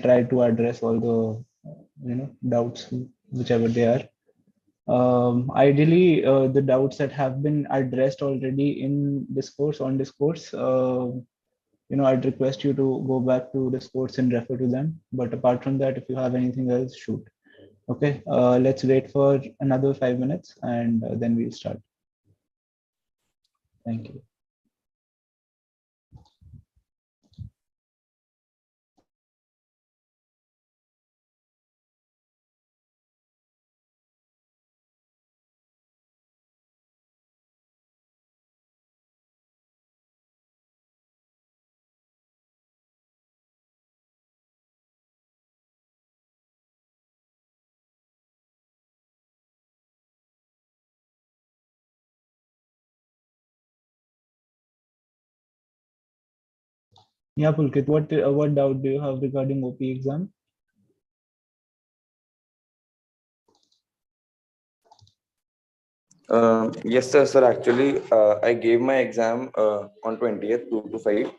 try to address all the doubts, whichever they are. Ideally, the doubts that have been addressed already in discourse on discourse, I'd request you to go back to discourse and refer to them. But apart from that, if you have anything else, shoot. Okay, let's wait for another 5 minutes and then we'll start. Thank you. Yeah, Pulkit, what doubt do you have regarding OP exam? Yes, sir. Actually, I gave my exam on 20th, 2 to 5.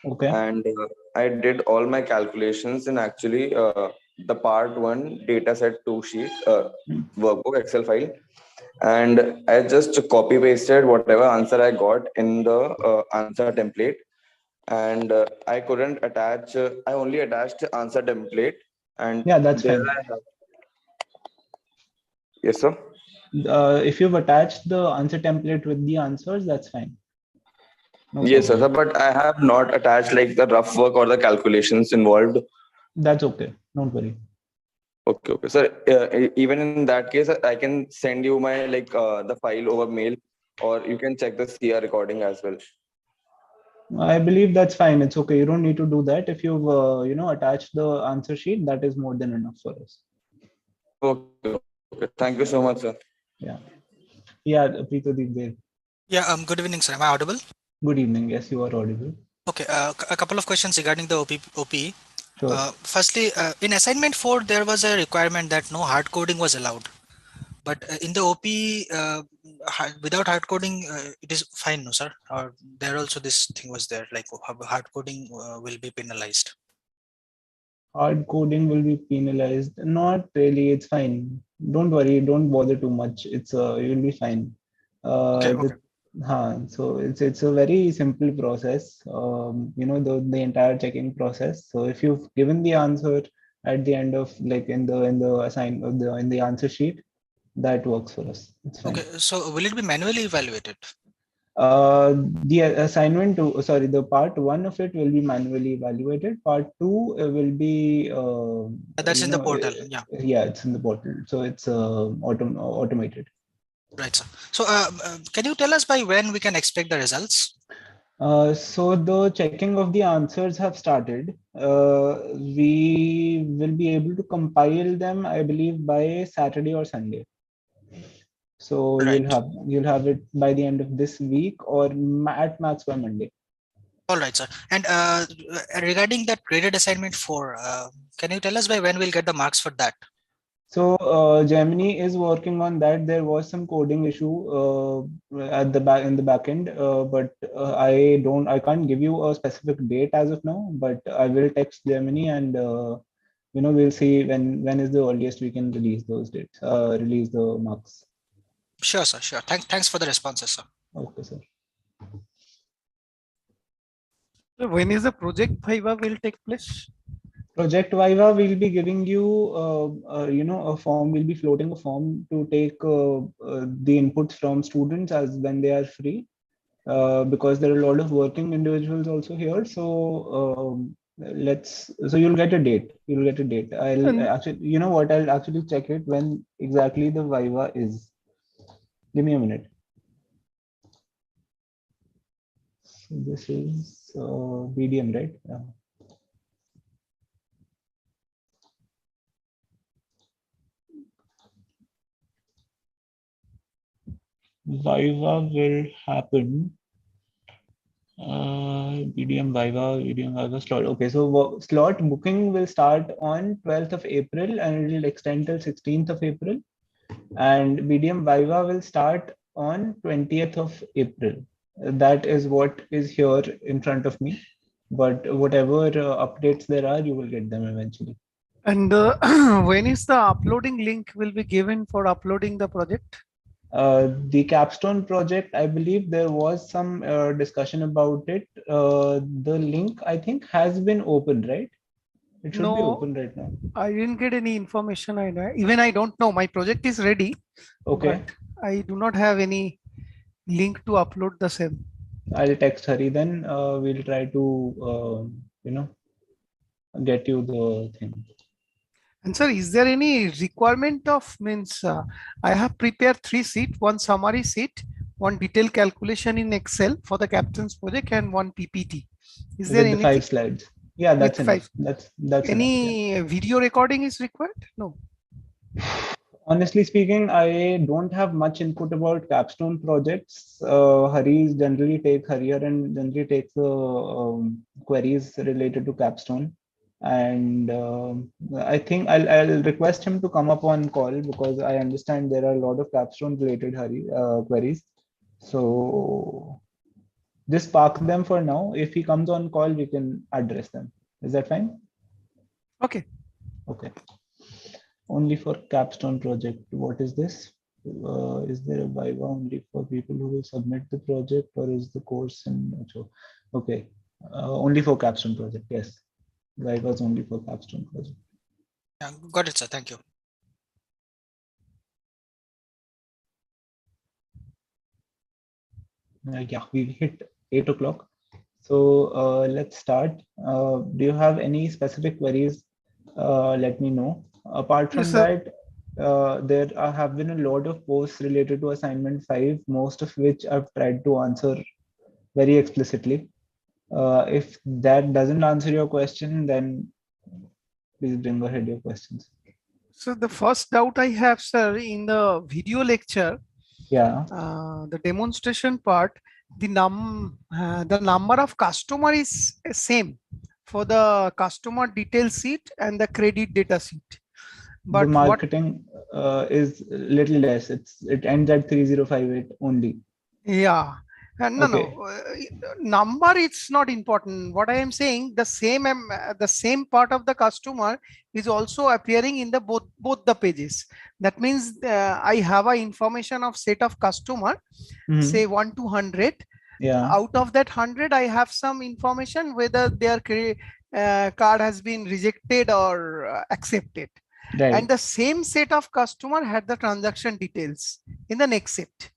Okay. And I did all my calculations in actually the part 1 data set 2 sheet, workbook Excel file. And I just copy pasted whatever answer I got in the answer template. And I couldn't attach, I only attached the answer template. And Yeah, that's there fine. I have. Yes, sir. If you've attached the answer template with the answers, that's fine. No Yes, problem. sir. But I have not attached like the rough work or the calculations involved. That's okay. Don't worry. Okay, okay. Sir, even in that case, I can send you my the file over mail, or you can check the CR recording as well. I believe that's fine. It's okay. You don't need to do that. If you've attached the answer sheet, that is more than enough for us. Okay, okay. Thank you so much, sir. Yeah. Yeah, Preetadeep there. Yeah, good evening, sir. Am I audible? Good evening. Yes, you are audible. Okay, a couple of questions regarding the OP. Sure. Firstly, in assignment 4, there was a requirement that no hard coding was allowed. But in the OP, without hard coding, it is fine, no, sir? Or there also this thing was there, like hard coding will be penalized. Hard coding will be penalized. Not really. It's fine. Don't worry. Don't bother too much. You'll be fine. Okay. So it's a very simple process. The entire checking process. So if you've given the answer at the end of like in the answer sheet, that works for us. It's fine. Okay, so will it be manually evaluated? The assignment the part 1 of it will be manually evaluated. Part 2 will be That's in the portal. Yeah, it's in the portal, so it's automated. Right, sir. So can you tell us by when we can expect the results? So the checking of the answers have started. We will be able to compile them, I believe, by Saturday or Sunday. So right. you'll have it by the end of this week, or at max by Monday. All right, sir. And regarding that graded assignment 4, can you tell us by when we'll get the marks for that? So Gemini is working on that. There was some coding issue in the back end, but I can't give you a specific date as of now. But I will text Gemini, and we'll see when is the earliest we can release those dates, release the marks. Sure, sir. Sure. Thanks for the responses, sir. Okay, sir. So when is the project Viva will take place? Project Viva will be giving you, a form. We'll be floating a form to take the inputs from students as when they are free, because there are a lot of working individuals also here. So you'll get a date. You'll get a date. I'll actually, I'll actually check it when exactly the Viva is. Give me a minute. So this is BDM, right? Yeah. Viva will happen. BDM Viva slot. Okay, so slot booking will start on 12th of April and it will extend till 16th of April. And BDM Viva will start on 20th of April. That is what is here in front of me. but whatever updates there are, you will get them eventually. And when is the uploading link will be given for uploading the project? The capstone project, I believe there was some discussion about it. The link, I think, has been opened, right? It should be No, open right now. I didn't get any information. I know. Even I don't know. My project is ready, Okay. but I do not have any link to upload the same. I'll text Hari then. We'll try to, get you the thing. And sir, is there any requirement of means I have prepared 3 sheets, one summary sheet, one detailed calculation in Excel for the captain's project, and one PPT. Is there With the 5 anything slides. Yeah, that's with 5? enough. That's enough. Yeah. Any video recording is required? No. Honestly speaking, I don't have much input about capstone projects. Hari generally takes the queries related to capstone, and I think I'll request him to come up on call because I understand there are a lot of capstone related queries. So just park them for now. If he comes on call, we can address them. Is that fine? Okay. Okay. Only for capstone project. What is this? Is there a Viva only for people who will submit the project, or is the course in okay? Only for capstone project. Yes, Viva is only for capstone project. Yeah, got it, sir. Thank you. Yeah, we hit 8 o'clock. So let's start. Do you have any specific queries? Let me know. Apart from Yes, sir. that, there have been a lot of posts related to assignment 5, most of which I've tried to answer very explicitly. If that doesn't answer your question, then please bring ahead your questions. So the first doubt I have, sir, in the video lecture, Yeah. the demonstration part, the number of customer is same for the customer detail sheet and the credit data sheet. The But what? marketing is little less. It ends at 3058 only. Yeah. No, Okay. number it's not important. What I am saying, the same part of the customer is also appearing in the both the pages. That means I have a information of set of customer, say 1 to 100. Yeah. Out of that 100, I have some information whether their card has been rejected or accepted. Right. And the same set of customer had the transaction details in the next set.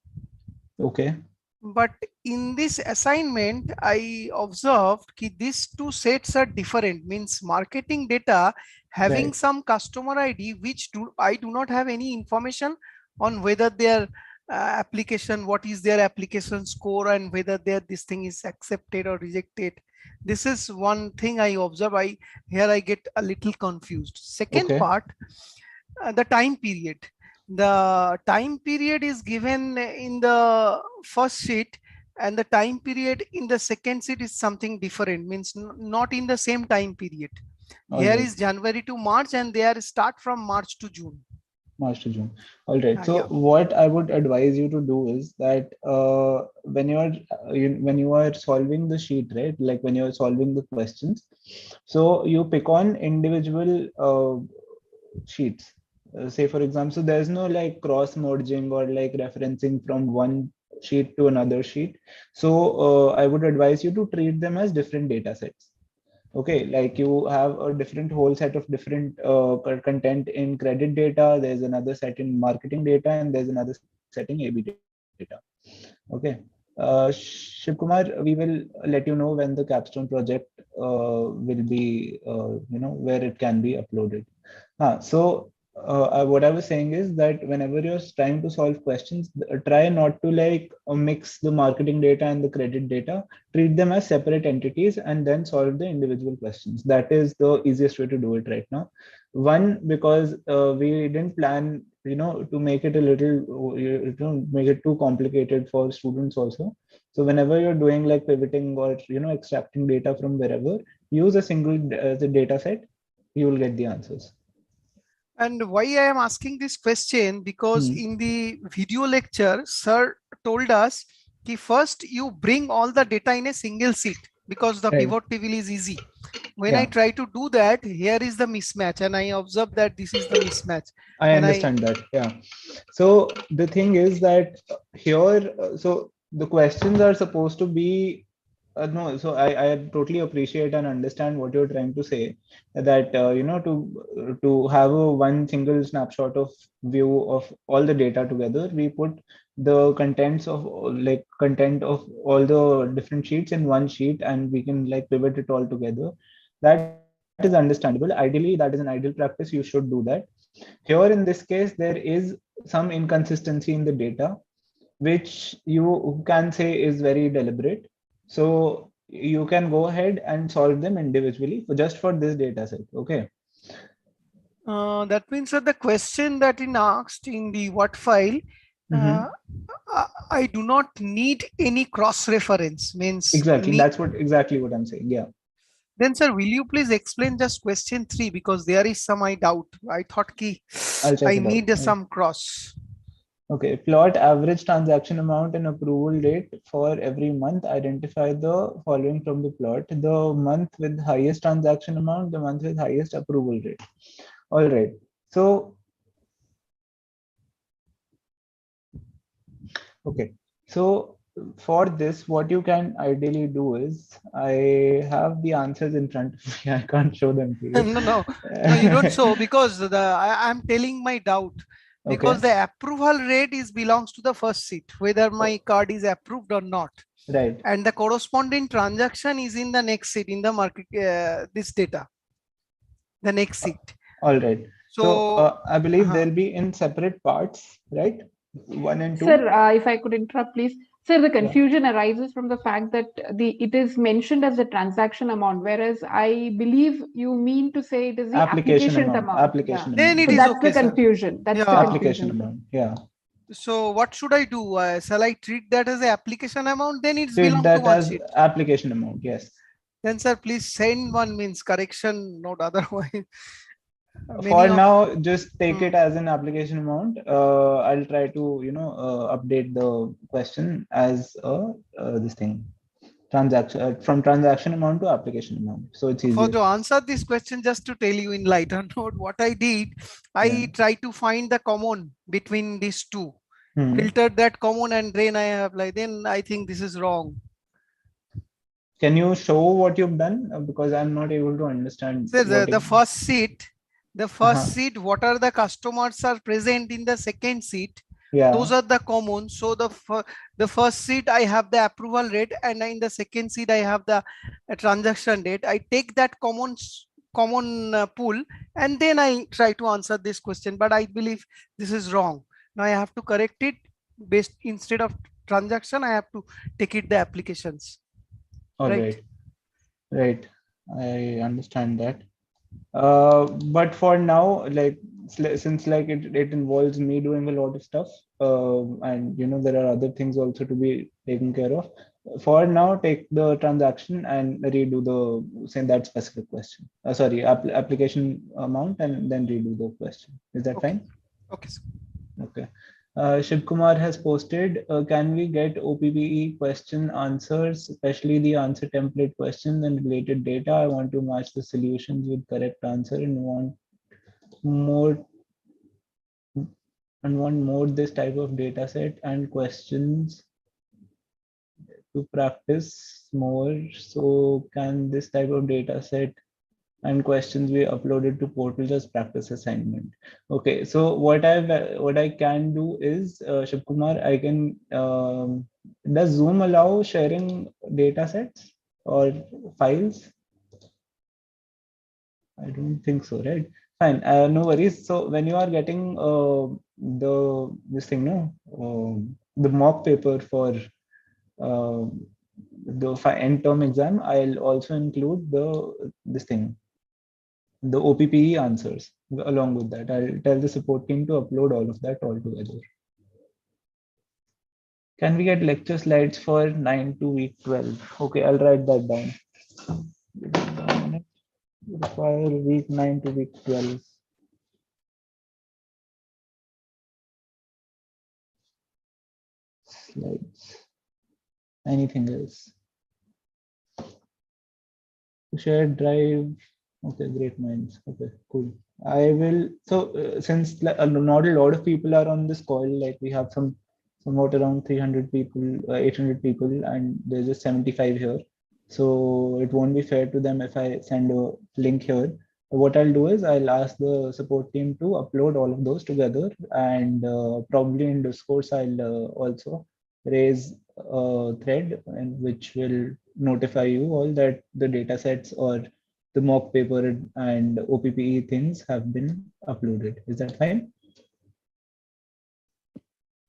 Okay. But in this assignment, I observed that these two sets are different, means marketing data having some customer ID, which I do not have any information on whether their application, what is their application score, and whether this thing is accepted or rejected. This is one thing I observe. Here I get a little confused. Second part, the time period. The time period is given in the first sheet, and the time period in the second sheet is something different, means not in the same time period. Here is January to March, and they are start from March to June. March to June. All right. So what I would advise you to do is that when you are solving the sheet, right? Like when you are solving the questions, so you pick on individual sheets. Say for example, so there's no like cross merging or like referencing from one sheet to another sheet. So I would advise you to treat them as different data sets. Okay, like you have a different whole set of different content in credit data, there's another set in marketing data, and there's another set in AB data. Okay. Shiv Kumar, we will let you know when the capstone project will be, where it can be uploaded. So what I was saying is that whenever you're trying to solve questions, try not to like mix the marketing data and the credit data. Treat them as separate entities and then solve the individual questions. That is the easiest way to do it right now. One, because we didn't plan, to make it a little, make it too complicated for students also. So whenever you're doing like pivoting or, extracting data from wherever, use a single data set, you will get the answers. And why I am asking this question, because in the video lecture, sir told us that first you bring all the data in a single sheet. because the Right. pivot table is easy. When I Yeah, try to do that, here is the mismatch, and I observe that this is the mismatch. I And understand that. Yeah. So the thing is that here, so the questions are supposed to be no. So I totally appreciate and understand what you're trying to say. That to have a one single snapshot of view of all the data together, we put the contents of like content of all the different sheets in one sheet, and we can like pivot it all together. That is understandable. Ideally, that is an ideal practice. You should do that. Here in this case, there is some inconsistency in the data, which you can say is very deliberate. So you can go ahead and solve them individually for just for this data set. Okay. that means that the question that is asked in the what file, uh, Mm-hmm. I do not need any cross reference. Means Exactly. need. That's what exactly what I'm saying. Yeah. Then, sir, will you please explain just question 3, because there is some I doubt. I thought ki I'll check I it out. need some cross. Okay. Plot average transaction amount and approval rate for every month. Identify the following from the plot: the month with highest transaction amount, the month with highest approval rate. All right. So, okay. So for this, what you can ideally do is, I have the answers in front of me. I can't show them to No, no, no, you don't you. show, because I'm telling my doubt, because Okay. the approval rate is belongs to the first seat, whether my card is approved or not. Right. And the corresponding transaction is in the next seat in the market, this data, the next seat. All right. So So, I believe they'll be in separate parts, right? One and two. Sir, if I could interrupt, please. Sir, the Yeah. confusion arises from the fact that it is mentioned as the transaction amount, whereas I believe you mean to say it is the Application application amount. amount. Yeah. Application then amount. it So Yeah. is that's okay, the sir. confusion. That's the Yeah. Application confusion, sir. amount. Yeah. So what should I do? Shall I treat that as the application amount? Then it's Treat belong to that one as sheet. application amount. Yes. Then, sir, please send one means correction note. Otherwise, For many of. now, just take Hmm. it as an application amount. I'll try to update the question as this thing transaction from transaction amount to application amount, so it's For easier. to answer this question, just to tell you in lighter note, what I did, Yeah. I try to find the common between these two, Hmm. filter that common, and then I have like, then I think this is wrong. Can you show what you've done? Because I'm not able to understand So what. the first seat, Uh-huh. what are the customers are present in the second seat? Those Yeah. are the common. So the first seat I have the approval rate, and in the second seat I have the transaction date. I take that common pool, and then I try to answer this question. But I believe this is wrong. Now I have to correct it. Based, instead of transaction, I have to take it the applications. All Right. right. Right. I understand that. But for now, like since like it involves me doing a lot of stuff, and there are other things also to be taken care of. For now, take the transaction and redo the same that specific question. Sorry, application amount, and then redo the question. Is that Okay. fine? Okay, sir. Okay. Shiv Kumar has posted, can we get OPPE question answers, especially the answer template questions and related data? I want to match the solutions with correct answer and more want more this type of data set and questions to practice more. So can this type of data set and questions we uploaded to portal as practice assignment? Okay, so what I can do is, Shiv Kumar, I can does Zoom allow sharing data sets or files? I don't think so, right? Fine, no worries. So when you are getting this thing, no, the mock paper for uh, the end term exam, I'll also include the this thing, the OPPE answers along with that. I'll tell the support team to upload all of that all together. Can we get lecture slides for 9 to week 12? Okay, I'll write that down. Require week 9 to week 12 slides. Anything else? shared drive. Okay, great minds. Okay, cool. I will. So since not a lot of people are on this call, like we have somewhat around 300 people, 800 people, and there's just 75 here. So it won't be fair to them if I send a link here. What I'll do is I'll ask the support team to upload all of those together, and probably in Discourse I'll also raise a thread and which will notify you all that the data sets or the mock paper and OPPE things have been uploaded. Is that fine?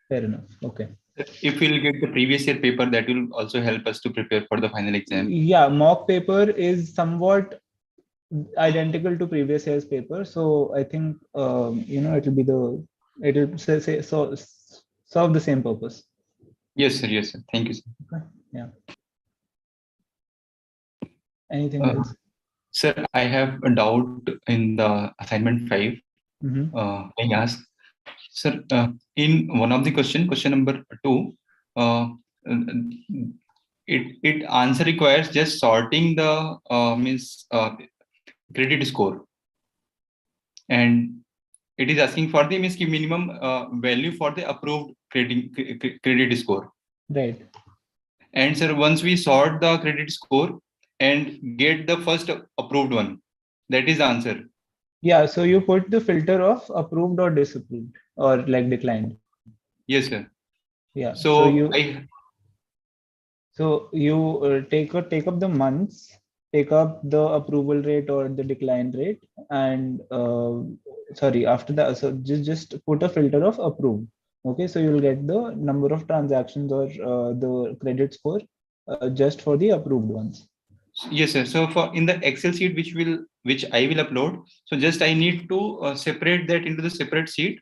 Fair enough. Okay. If we'll get the previous year paper, that will also help us to prepare for the final exam. Yeah, mock paper is somewhat identical to previous year's paper. So I think, it'll serve the same purpose. Yes, sir. Yes, sir. Thank you, sir. Okay. Yeah. Anything else? Sir, I have a doubt in the assignment 5. I ask, sir, in one of the question number 2, it answer requires just sorting the credit score, and it is asking for the minimum value for the approved credit score. Right. And sir, once we sort the credit score and get the first approved one, that is the answer. Yeah, so you put the filter of approved or disapproved or like declined. Yes, sir. Yeah. So you take up the months, take up the approval rate or the decline rate, and after that, so just put a filter of approved. Okay, so you'll get the number of transactions or the credit score just for the approved ones. Yes, sir. So for in the Excel sheet which I will upload, so just I need to separate that into the separate sheet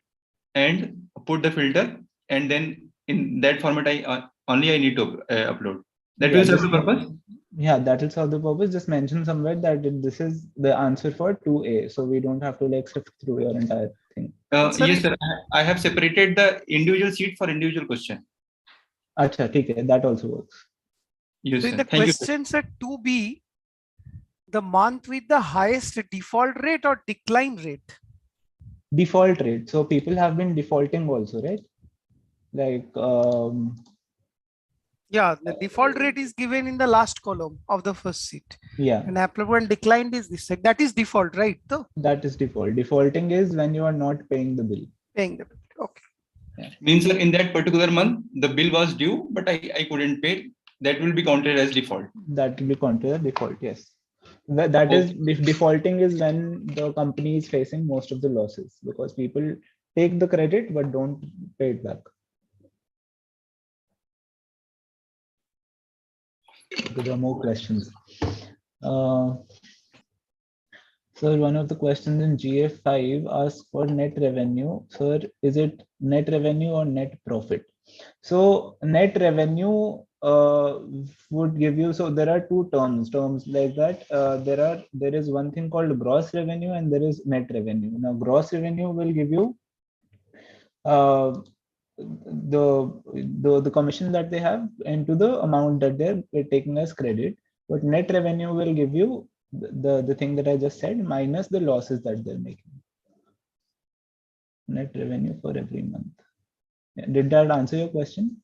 and put the filter, and then in that format I need to upload. That will serve the purpose. Yeah, that will serve the purpose. Just mention somewhere that this is the answer for 2A, so we don't have to like sift through your entire thing. Yes, sir. I have separated the individual sheet for individual question. Acha, okay, that also works. Yes, so in the questions at 2B, the month with the highest default rate or decline rate? Default rate. So people have been defaulting also, right? Like yeah, the default rate is given in the last column of the first sheet. Yeah. And applicable and declined is this. That is default, right? Though? That is default. Defaulting is when you are not paying the bill. Paying the bill. Okay. Yeah. Means sir, in that particular month, the bill was due, but I couldn't pay. That will be counted as default. That will be counted as default, yes. That is defaulting is when the company is facing most of the losses because people take the credit but don't pay it back. There are more questions. Sir, one of the questions in GA5 asks for net revenue. Sir, is it net revenue or net profit? So net revenue would give you, so there are two terms like that. There is one thing called gross revenue and there is net revenue. Now gross revenue will give you the commission that they have into the amount that they're taking as credit, but net revenue will give you the thing that I just said minus the losses that they're making. Net revenue for every month. Did that answer your question?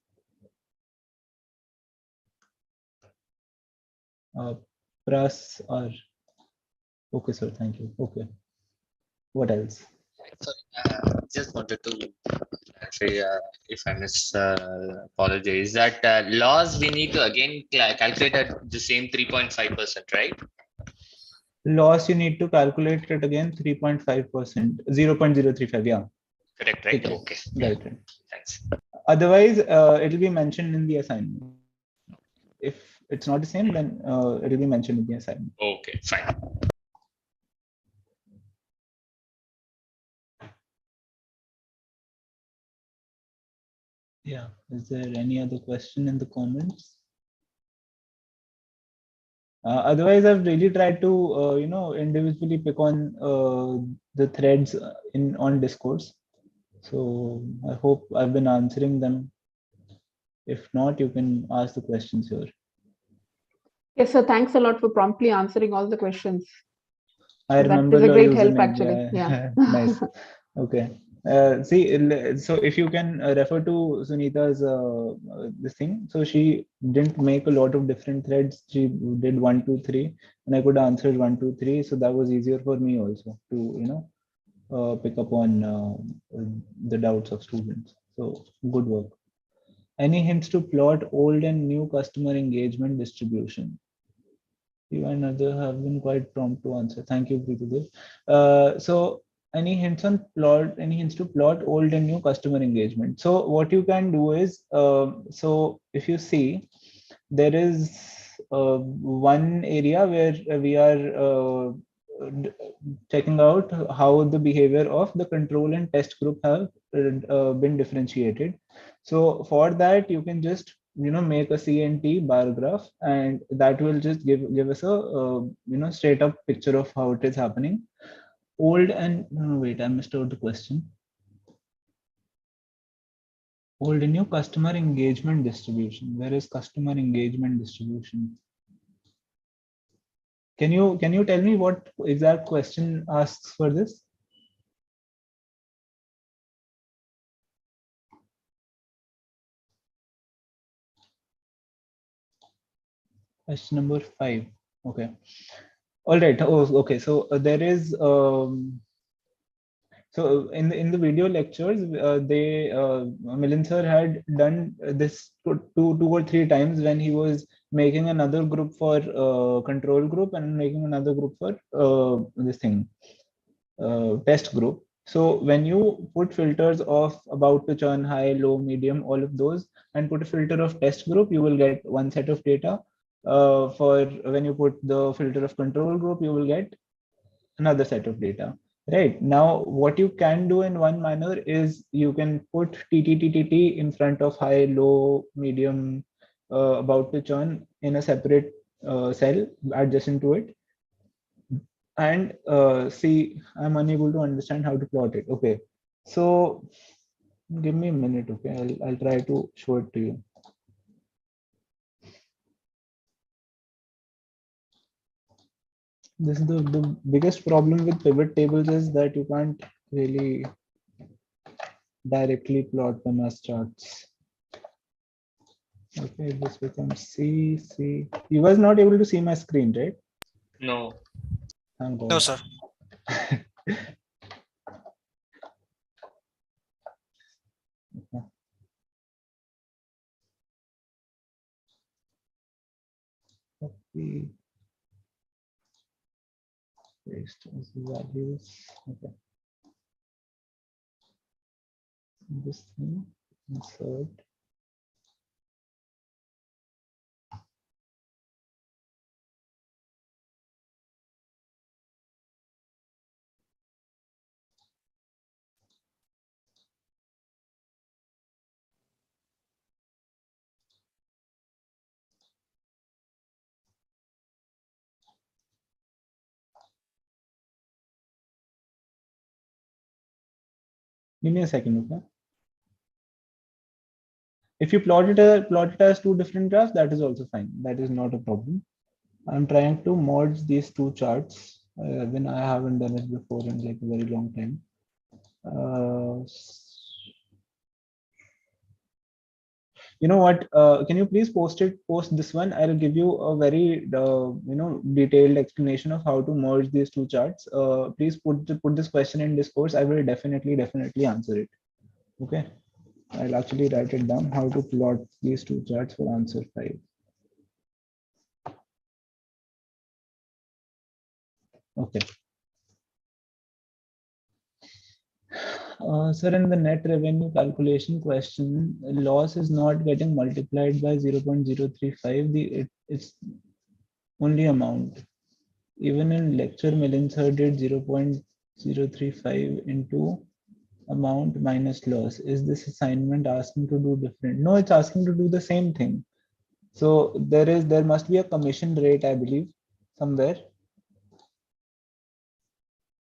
Pras or okay, sir. Thank you. Okay. What else? Sorry, just wanted to say, if I miss, apologize. That loss we need to again calculate at the same 3.5%, right? Loss you need to calculate it again 3.5%, 0.035. Yeah. Correct, right? Okay. Right. Thanks. Otherwise, it will be mentioned in the assignment. If it's not the same, then it will be mentioned in the assignment. Okay, fine. Yeah. Is there any other question in the comments? Otherwise, I've really tried to, individually pick on the threads on Discourse. So I hope I've been answering them. If not, you can ask the questions here. Yes, sir. Thanks a lot for promptly answering all the questions. I That remember is a your great help, username. actually. Yeah. Nice. Okay. So if you can refer to Sunita's this thing. So she didn't make a lot of different threads. She did 1, 2, 3, and I could answer 1, 2, 3. So that was easier for me also to pick up on the doubts of students. So good work. Any hints to plot old and new customer engagement distribution? You and others have been quite prompt to answer. Thank you, Preeti. So any hints on plot, any hints to plot old and new customer engagement? So what you can do is, so if you see, there is one area where we are checking out how the behavior of the control and test group have been differentiated. So for that, you can just make a CNT bar graph, and that will just give us a straight up picture of how it is happening. Old and wait, I missed out the question. Old and new customer engagement distribution. Where is customer engagement distribution? Can you tell me what exact question asks for this? Question number 5. Okay. All right. Oh, okay. So there is so in the video lectures, Milind sir had done this two or three times when he was making another group for control group and making another group for this thing test group. So when you put filters of about to churn, high, low, medium, all of those, and put a filter of test group, you will get one set of data. For when you put the filter of control group, you will get another set of data. Right now, what you can do in one manner is you can put TTTTT in front of high, low, medium, about to churn in a separate cell adjacent to it. And see, I'm unable to understand how to plot it. Okay, so give me a minute. Okay, I'll try to show it to you. This is the biggest problem with pivot tables is that you can't really directly plot them as charts. Okay, this becomes C. You guys not able to see my screen, right? No. No, sir. Okay. Copy. Paste as values. Okay. This thing, insert. Give me a second, okay? If you plot it as two different graphs, that is also fine. That is not a problem. I'm trying to merge these two charts when I haven't done it before in like a very long time. You know what? Can you please post this one? I'll give you a very detailed explanation of how to merge these two charts. Please put this question in discourse. I will definitely answer it. Okay. I'll actually write it down, how to plot these two charts for answer 5. Okay. Sir, in the net revenue calculation question, loss is not getting multiplied by 0.035. It's only amount. Even in lecture, Milind sir did 0.035 into amount minus loss. Is this assignment asking to do different? No, it's asking to do the same thing. So there must be a commission rate, I believe, somewhere.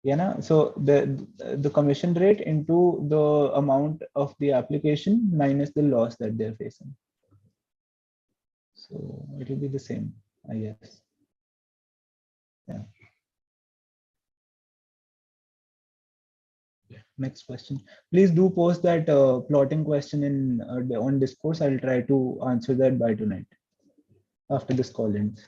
Yeah, so the commission rate into the amount of the application minus the loss that they're facing. So it will be the same. Yes. Yeah. Next question. Please do post that plotting question in on Discourse. I'll try to answer that by tonight after this call ends.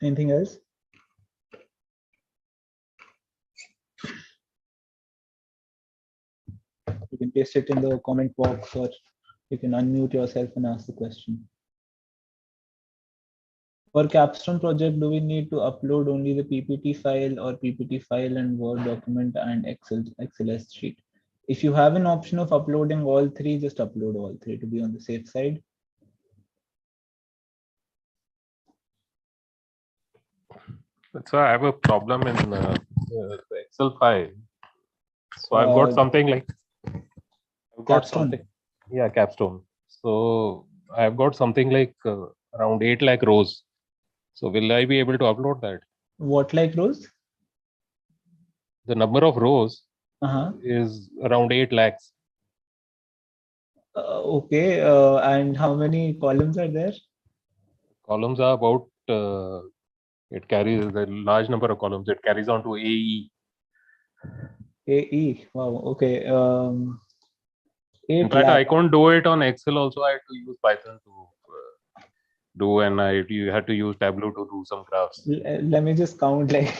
Anything else? You can paste it in the comment box, or you can unmute yourself and ask the question. For capstone project, do we need to upload only the PPT file or PPT file and Word document and XLS sheet? If you have an option of uploading all three, just upload all three to be on the safe side. So I have a problem in the Excel file. So I've got something like Capstone. Capstone. So I've got something like around 8 lakh rows. So will I be able to upload that? What like rows? The number of rows Uh-huh. is around 8 lakhs. Okay. And how many columns are there? Columns are about, it carries a large number of columns. It carries on to AE. AE. Wow. Okay. 8 In fact, lakh. I couldn't do it on Excel also. I had to use Python to do, and you had to use Tableau to do some graphs. Let me just count like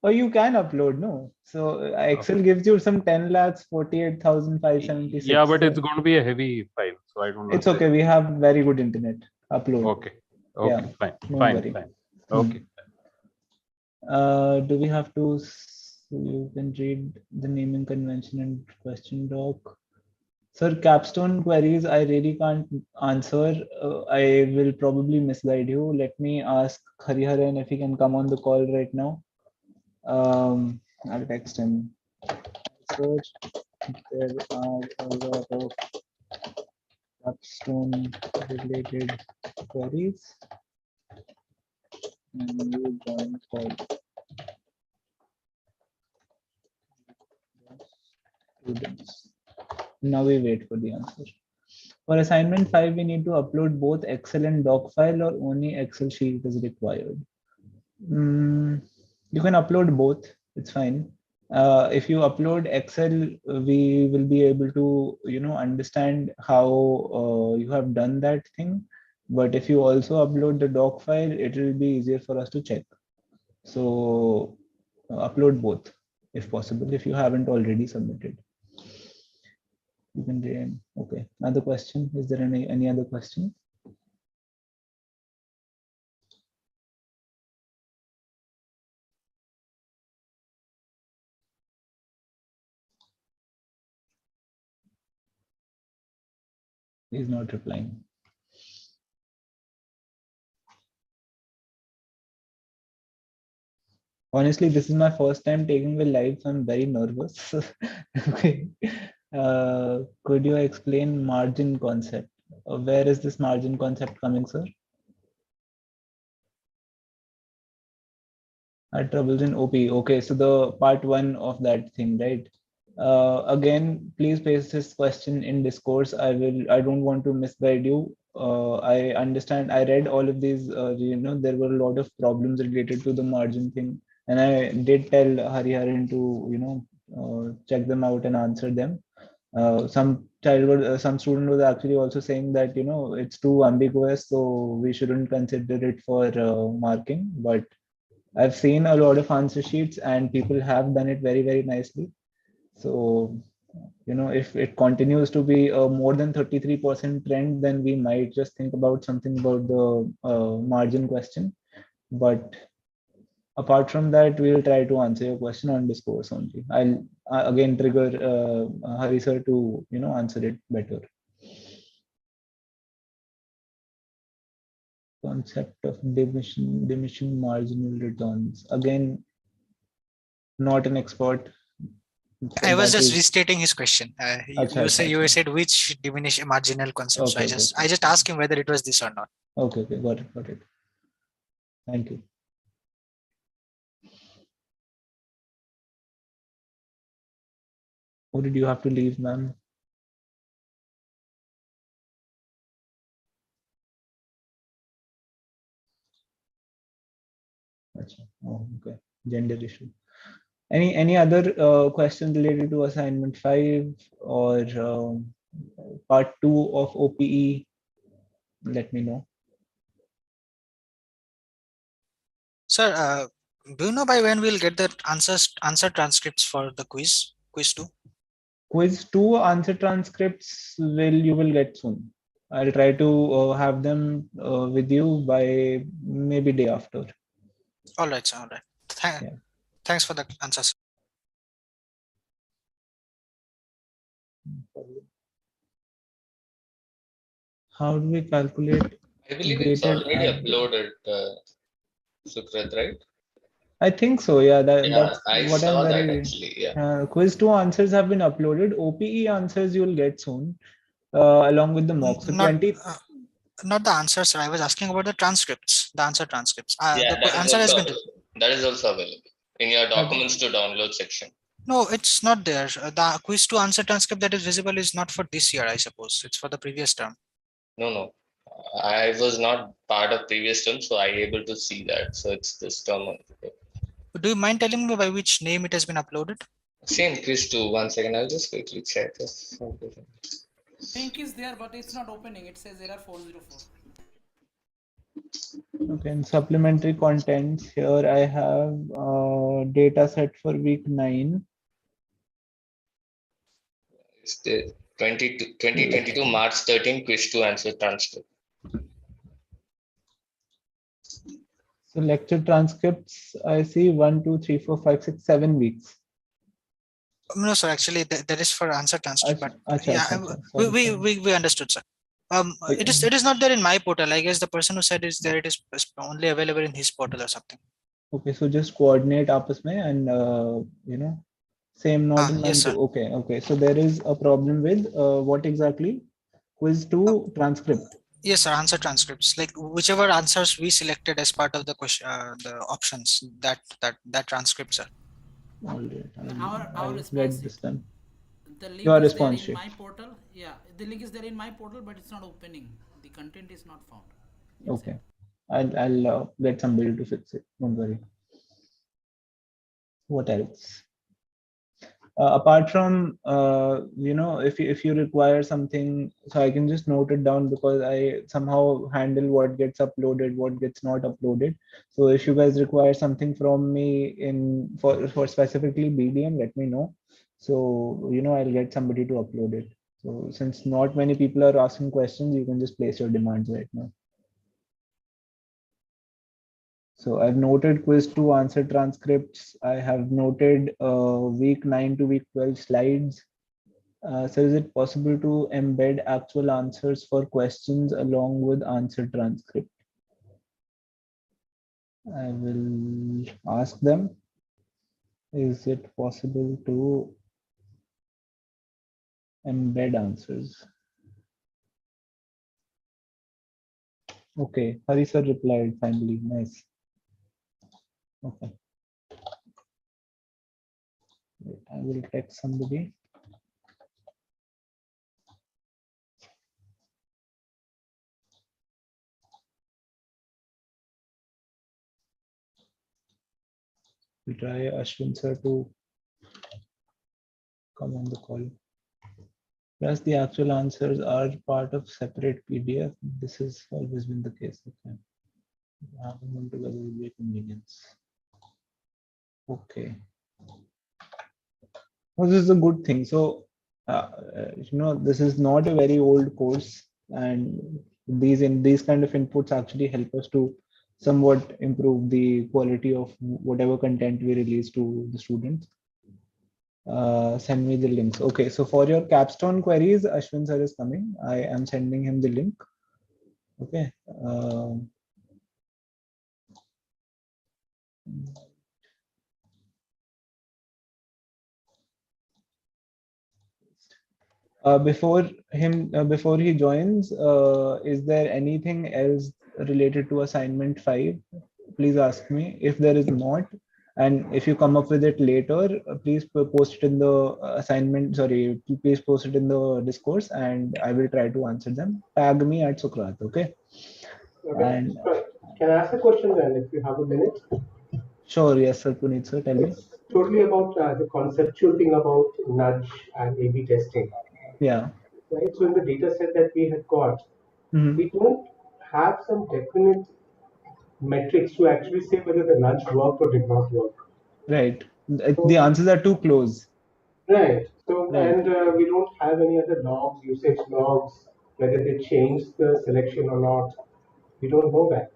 or you can upload, no? So Excel gives you some 10 lakhs 48,576. Yeah, but it's going to be a heavy file, so I don't know. It's okay. We have very good internet. Upload. Okay. Okay. Yeah, Fine. don't Fine. worry. Fine. Okay. Do we have to? You can read the naming convention and question doc. Sir, capstone queries, I really can't answer. I will probably misguide you. Let me ask Hariharan if he can come on the call right now. I'll text him. Sir, there are a lot of capstone related queries. And you join call. Students. Now we wait for the answer. For assignment 5, we need to upload both Excel and doc file, or only Excel sheet is required. You can upload both. It's fine. If you upload Excel, we will be able to, understand how you have done that thing. But if you also upload the doc file, it will be easier for us to check. So upload both if possible, if you haven't already submitted. You can. Okay. Another question. Is there any other question? He's not replying. Honestly, this is my first time taking a live, so I'm very nervous. Okay. Could you explain margin concept? Where is this margin concept coming, sir? Troubles in OP. Okay, so the part 1 of that thing, right? Again, please paste this question in Discourse. I don't want to misguide you. I understand. I read all of these. There were a lot of problems related to the margin thing, and I did tell Hariharan to check them out and answer them. Some student was actually also saying that it's too ambiguous, so we shouldn't consider it for marking. But I've seen a lot of answer sheets, and people have done it very, very nicely. So, if it continues to be a more than 33% trend, then we might just think about something about the margin question. But apart from that, we'll try to answer your question on Discourse only. I'll again trigger Hari sir to answer it better. Concept of diminishing marginal returns. Again, not an expert. I was just restating his question. You said which diminish marginal concept. Okay, so I just asked him whether it was this or not. Okay, got it. Thank you. Or did you have to leave, ma'am? Oh, okay. Gender issue. Any other questions related to assignment 5 or part 2 of OPE? Let me know. Sir, do you know by when we'll get the answer transcripts for the quiz 2? Quiz 2 answer transcripts you will get soon. I'll try to have them with you by maybe day after. All right, sir. All right. Yeah. Thanks for the answers. How do we calculate I believe it's weighted already average? uploaded, Sukrit, right? I think so. Yeah, Yeah, that's I what I'm saw that very. actually. Yeah. Quiz 2 answers have been uploaded. OPE answers you will get soon, along with the mock. So Not 20. not the answers, sir. I was asking about the transcripts, the answer transcripts. Yeah, The answer has been. that is also available in your documents to download section. No, it's not there. The quiz 2 answer transcript that is visible is not for this year, I suppose. It's for the previous term. No. I was not part of previous term, so I able to see that. So it's this term only. Do you mind telling me by which name it has been uploaded? Same quiz 2. 1 second, I'll just quickly check. Link is there, but it's not opening. It says error 404. Okay, in supplementary contents here I have data set for week 9. It's the 2022 March 13 quiz 2 answer transcript. So lecture transcripts, I see 1, 2, 3, 4, 5, 6, 7 weeks. No, sir. Actually, that is for answer transcript. But yeah, we understood, sir. It is not there in my portal. I guess the person who said is there. It is only available in his portal or something. Okay, so just coordinate आपस में and same not in yes, sir. Okay. So there is a problem with what exactly? Quiz 2 transcript. Yes, sir. Answer transcripts, like whichever answers we selected as part of the question, the options that transcripts are. All right. Our response this time. The link Your is response there in sheet. my portal. Yeah, the link is there in my portal, but it's not opening. The content is not found. Okay, I'll get somebody to fix it. Don't worry. What else? Apart from if you require something, so I can just note it down because I somehow handle what gets uploaded, what gets not uploaded. So if you guys require something from me for specifically BDM, let me know. So I'll get somebody to upload it. So since not many people are asking questions, you can just place your demands right now. So I've noted quiz 2 answer transcripts. I have noted week 9 to week 12 slides. So is it possible to embed actual answers for questions along with answer transcript? I will ask them. Is it possible to embed answers? Okay, Hari sir replied finally. Nice. Okay. Wait, I will text somebody. We'll try Ashwin sir to come on the call. Plus, the actual answers are part of separate PDF. This has always been the case. Okay. Having them together will be a convenience. Okay. Well, this is a good thing. So, this is not a very old course, and these kind of inputs actually help us to somewhat improve the quality of whatever content we release to the students. Send me the links. Okay, so for your capstone queries, Ashwin sir is coming. I am sending him the link. Okay. Before he joins, is there anything else related to assignment 5? Please ask me. If there is not, And if you come up with it later, please post it in the assignment. Sorry, please post it in the discourse, and I will try to answer them. Tag me at Sukrat. Okay. Okay. And can I ask a question then, if you have a minute? sure, yes, sir, Puneet sir, tell me. It's totally about the conceptual thing about nudge and A/B testing. Yeah. Right. So in the data set that we had got, Mhm. we don't have some definite metrics to actually say whether the nudge worked or did not work. Right. The answers are too close. Right. So, Right. and we don't have any other logs, usage logs, whether they changed the selection or not. We don't know that.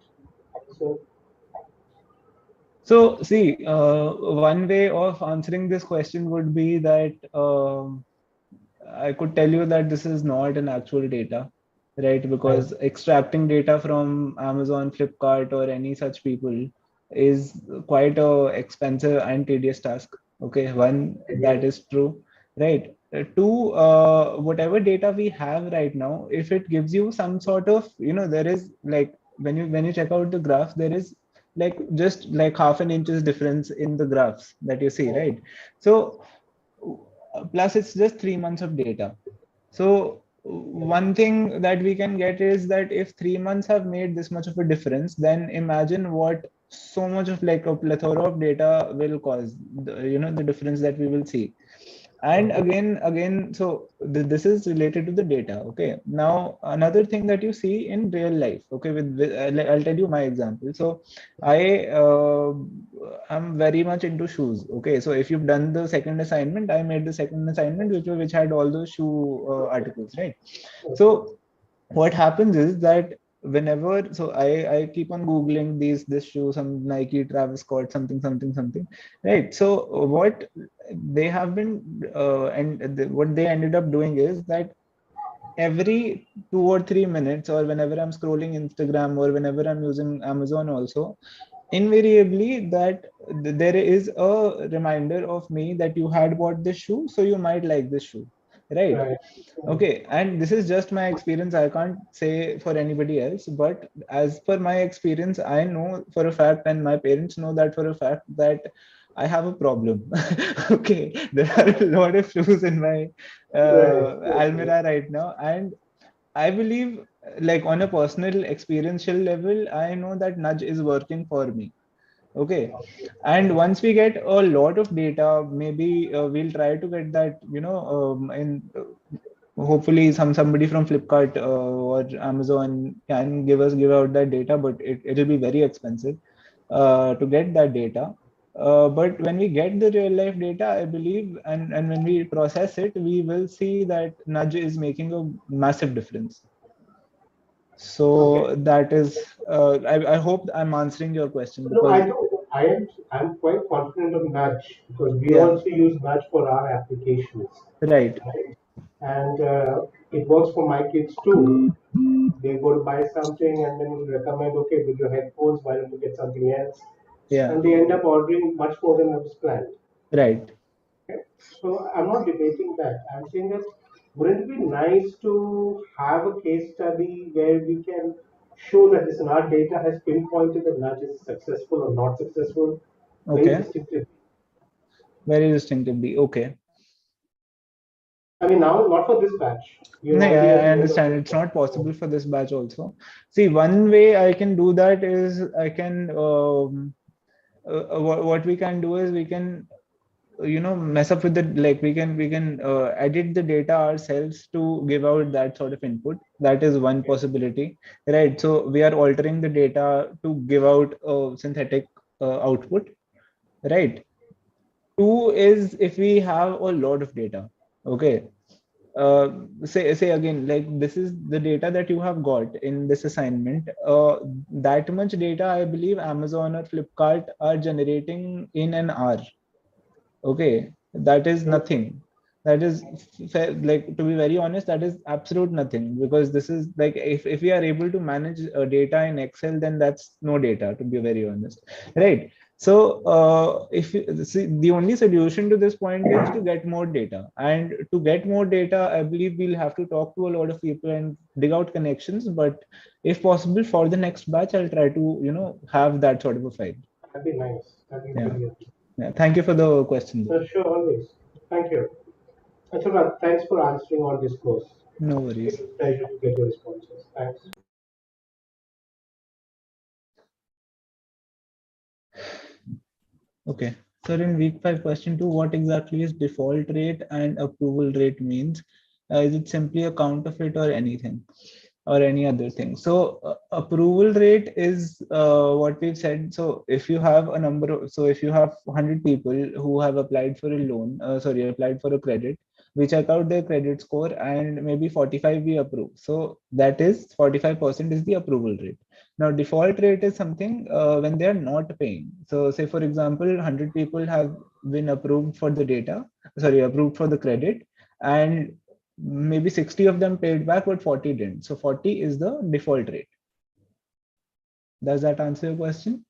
So see, one way of answering this question would be that I could tell you that this is not an actual data, right? Because extracting data from Amazon, Flipkart, or any such people is quite a expensive and tedious task. Okay, one, that is true, right? Two, whatever data we have right now, if it gives you some sort of, there is like when you check out the graph, there is like just like half an inch's difference in the graphs that you see, right? So plus it's just 3 months of data. So one thing that we can get is that if 3 months have made this much of a difference, then imagine what so much of like a plethora of data will cause, the difference that we will see. And again, so this is related to the data. Okay, now another thing that you see in real life, okay, I'll tell you my example. So I am very much into shoes. Okay, so if you've done the second assignment, I made the second assignment which had all those shoe articles, right? So what happens is that whenever, so I keep on googling this shoe, some Nike, Travis Scott, something, right? So what they have been what they ended up doing is that every 2 or 3 minutes, or whenever I'm scrolling Instagram, or whenever I'm using Amazon also, invariably that there is a reminder of me that you had bought this shoe, so you might like this shoe, right? Okay, and this is just my experience. I can't say for anybody else, but as per my experience, I know for a fact, and my parents know that for a fact, that I have a problem. Okay, there are a lot of shoes in my almirah right now, and I believe, like on a personal experiential level, I know that nudge is working for me. Okay, and once we get a lot of data, maybe we'll try to get that, in hopefully somebody from Flipkart or Amazon can give out that data, but it'll be very expensive to get that data. But when we get the real life data, I believe, and when we process it, we will see that nudge is making a massive difference. So that is, I hope I'm answering your question. No, I Because do. I'm quite confident of nudge because we also use nudge for our applications. Right. And it works for my kids too. They go to buy something and then we recommend, okay, with your headphones, why don't you get something else? Yeah. And they end up ordering much more than I was planned. Right. Okay. So I'm not debating that. I'm saying that wouldn't it be nice to have a case study where we can show that this our data has pinpointed that nudge is successful or not successful very Okay. distinctively? Very distinctively. Okay. I mean, now not for this batch. No, I understand. It's not possible for this batch also. See, one way I can do that is I can, what we can do is we can, mess up with the, like we can edit the data ourselves to give out that sort of input. That is one possibility, right? So we are altering the data to give out a synthetic output, right? Two is if we have a lot of data. Okay, say again, like this is the data that you have got in this assignment. That much data, I believe Amazon or Flipkart are generating in an hour. Okay, that is nothing. That is like, to be very honest, that is absolute nothing, because this is like, if we are able to manage data in Excel, then that's no data, to be very honest, right? So if you see, the only solution to this point is to get more data, and to get more data, I believe we'll have to talk to a lot of people and dig out connections. But if possible, for the next batch, I'll try to have that sort of a file. That'd be nice. That'd be brilliant. Yeah. Thank you for the question. Sure, always. Thank you. Achha, thanks for answering all this course. No worries. It's a pleasure to get your responses. Thanks. Okay. So in week 5, question 2, what exactly is default rate and approval rate means? Is it simply a counterfeit or anything or any other thing? So approval rate is what we've said. So if you have a number of, so if you have 100 people who have applied for a loan, applied for a credit, we check out their credit score and maybe 45 we approve. So that is 45% is the approval rate. Now, default rate is something when they are not paying. So say, for example, 100 people have been approved for the approved for the credit, and maybe 60 of them paid back, but 40 didn't. So 40 is the default rate. Does that answer your question?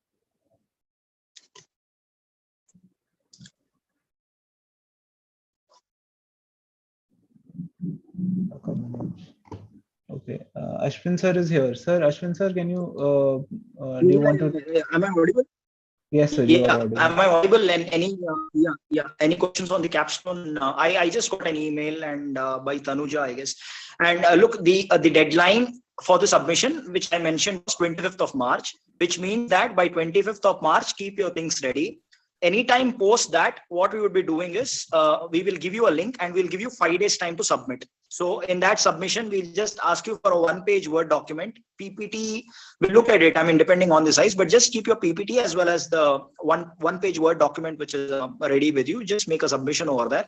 Okay, Ashwin sir is here. Sir, Ashwin sir, can you, do you want to? Am I audible? Yes, sir, you are Yeah, audible. am I audible? And any questions on the capstone? I just got an email and by Tanuja, I guess. And look, the deadline for the submission, which I mentioned, was 25th of March, which means that by 25th of March, keep your things ready. Anytime post that, what we would be doing is we will give you a link and we'll give you 5 days time to submit. So in that submission, we'll just ask you for a 1-page Word document. PPT, we'll look at it, I mean, depending on the size, but just keep your PPT as well as the one-page Word document, which is ready with you. Just make a submission over there,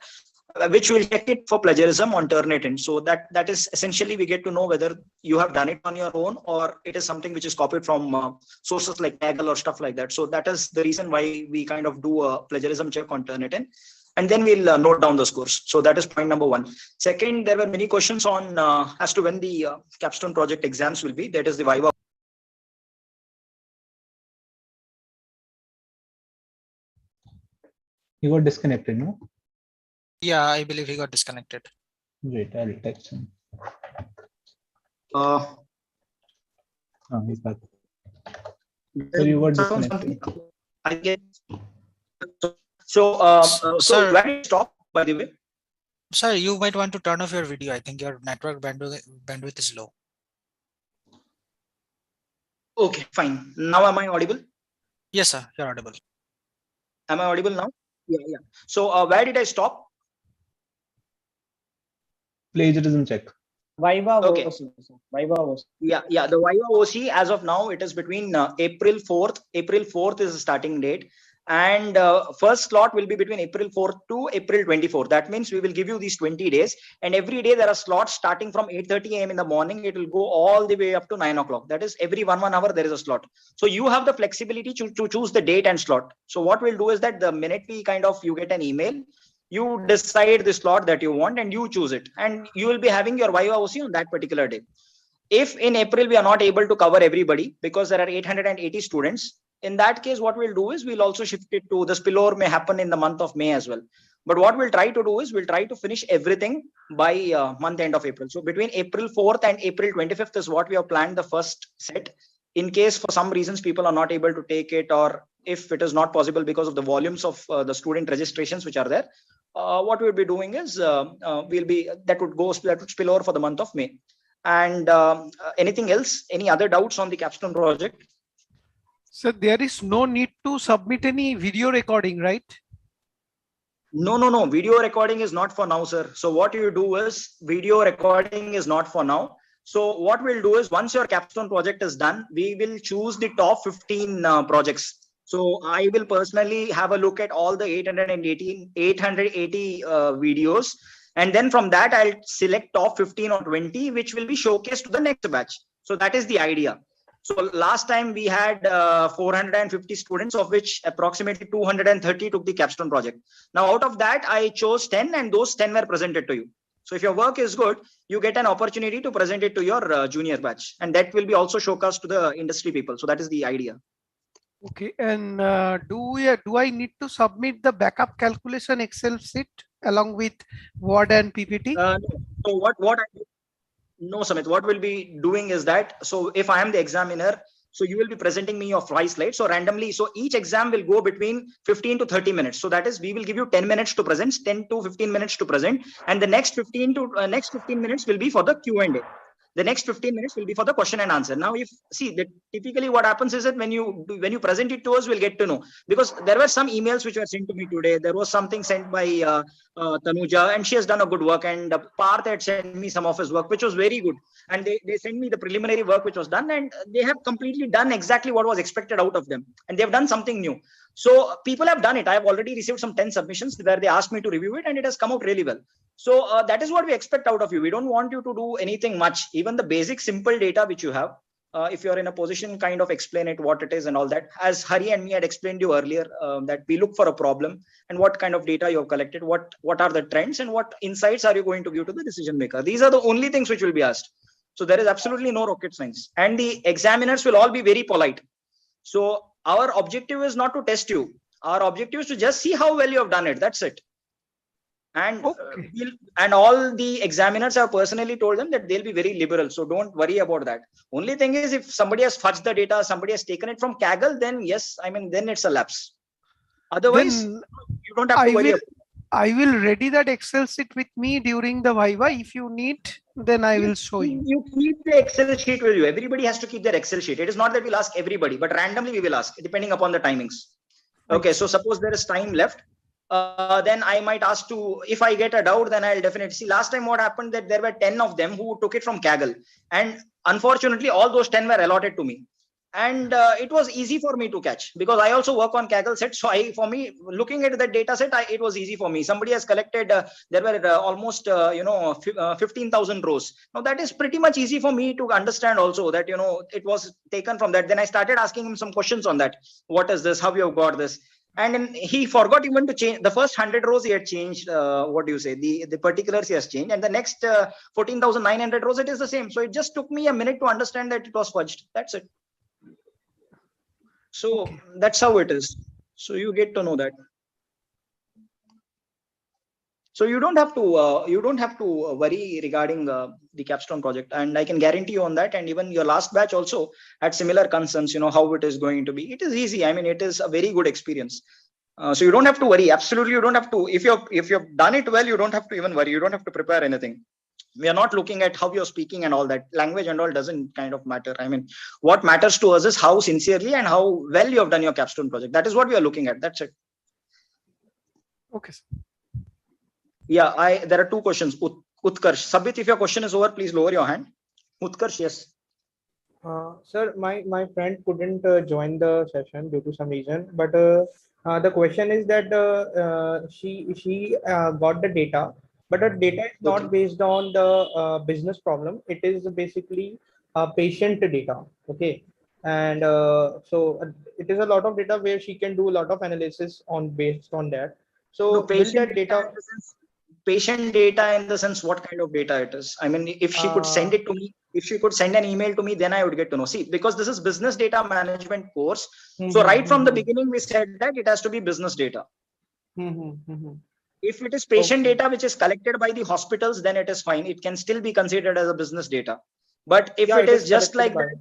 which will check it for plagiarism on Turnitin. So that is essentially, we get to know whether you have done it on your own or it is something which is copied from sources like Kaggle or stuff like that. So that is the reason why we kind of do a plagiarism check on Turnitin. And then we'll note down the scores. So that is point number 1. Second, there were many questions on as to when the capstone project exams will be. That is the Viva. You got disconnected, no? Yeah, I believe he got disconnected. Great, I'll text him. He's back. So you got disconnected. I get. So where did you stop, by the way? Sir, you might want to turn off your video. I think your network bandwidth is low. Okay, fine. Now am I audible? Yes, sir, you're audible. Am I audible now? Yeah. So where did I stop? Plagiarism check. Viva Okay. Viva OC. Yeah. The Viva OC, as of now, it is between April 4th. April 4th is the starting date. And first slot will be between April 4th to April 24th. That means we will give you these 20 days. And every day there are slots starting from 8:30 a.m. in the morning. It will go all the way up to 9 o'clock. That is every one hour there is a slot. So you have the flexibility to choose the date and slot. So what we'll do is that the minute you get an email, you decide the slot that you want and you choose it. And you will be having your Viva OC on that particular day. If in April we are not able to cover everybody because there are 880 students, in that case, what we'll do is we'll also shift it to the spillover may happen in the month of May as well. But what we'll try to do is we'll try to finish everything by month end of April. So between April 4th and April 25th is what we have planned the first set. In case for some reasons people are not able to take it, or if it is not possible because of the volumes of the student registrations which are there, what we'll be doing is that would spill over for the month of May. And anything else? Any other doubts on the capstone project? So there is no need to submit any video recording, right? No. Video recording is not for now, sir. So what you do is video recording is not for now. So what we'll do is once your capstone project is done, we will choose the top 15 projects. So I will personally have a look at all the 880 videos. And then from that, I'll select top 15 or 20, which will be showcased to the next batch. So that is the idea. So last time we had 450 students, of which approximately 230 took the capstone project. Now out of that, I chose 10 and those 10 were presented to you. So if your work is good, you get an opportunity to present it to your junior batch. And that will be also showcased to the industry people. So that is the idea. Okay. And do I need to submit the backup calculation Excel sheet along with Word and PPT? No. So No, Samit, what we'll be doing is that, so if I am the examiner, So you will be presenting me your 5 slides. So randomly, so each exam will go between 15 to 30 minutes. So that is, we will give you 10 minutes to present, 10 to 15 minutes to present, and the next 15 minutes will be for the Q&A. The next 15 minutes will be for the question and answer. Now, if see that typically what happens is that when you present it to us, we'll get to know, because there were some emails which were sent to me today. There was something sent by Tanuja, and she has done a good work, and Parth had sent me some of his work, which was very good. And they sent me the preliminary work which was done, and they have completely done exactly what was expected out of them, and they have done something new. So people have done it. I have already received some 10 submissions where they asked me to review it, and it has come out really well. So that is what we expect out of you. We don't want you to do anything much. Even the basic simple data which you have, if you're in a position, kind of explain it, what it is and all that. As Hari and me had explained you earlier, that we look for a problem and what kind of data you have collected, what are the trends, and what insights are you going to give to the decision maker. These are the only things which will be asked. So there is absolutely no rocket science, and the examiners will all be very polite. So our objective is not to test you. Our objective is to just see how well you have done it. That's it. And and all the examiners have personally told them that they'll be very liberal. So don't worry about that. Only thing is, if somebody has fudged the data, somebody has taken it from Kaggle, then yes, I mean, then it's a lapse. Otherwise, Then you don't have to worry about it. I will ready that Excel sheet with me during the Viva. If you need, then I will show you. You keep the Excel sheet with you. Everybody has to keep their Excel sheet. It is not that we'll ask everybody, but randomly we will ask, depending upon the timings. Okay, so suppose there is time left. Then I might ask to, if I get a doubt, then I'll definitely see. Last time what happened, that there were 10 of them who took it from Kaggle, and unfortunately all those 10 were allotted to me, and it was easy for me to catch, because I also work on Kaggle set. So for me, looking at the data set, it was easy for me. Somebody has collected, there were almost 15,000 rows. Now that is pretty much easy for me to understand also, that it was taken from that. Then I started asking him some questions on that. What is this? How you have got this? And then he forgot even to change the first 100 rows. He had changed, what do you say, the particulars he has changed, and the next 14,900 rows, it is the same. So it just took me a minute to understand that it was fudged. That's it. So that's how it is. So you get to know that. So you don't have to worry regarding the capstone project, and I can guarantee you on that. And even your last batch also had similar concerns, how it is going to be. It is easy. I mean, it is a very good experience. So you don't have to worry. Absolutely, you don't have to. If you've done it well, you don't have to even worry. You don't have to prepare anything. We are not looking at how you're speaking and all that. Language and all doesn't kind of matter. I mean, what matters to us is how sincerely and how well you have done your capstone project. That is what we are looking at. That's it. Okay, sir. Yeah, there are two questions. Utkarsh, Sabit, if your question is over, please lower your hand. Utkarsh, yes. Sir, my friend couldn't join the session due to some reason, but the question is that she got the data, but the data is not based on the business problem. It is basically patient data. Okay, and so it is a lot of data where she can do a lot of analysis based on that. So No, will that data? Patient data in the sense, what kind of data it is? I mean, if she could send it to me, if she could send an email to me, then I would get to know. See, because this is business data management course. So right from the beginning, we said that it has to be business data. If it is patient data, which is collected by the hospitals, then it is fine. It can still be considered as a business data. But if it is just like that,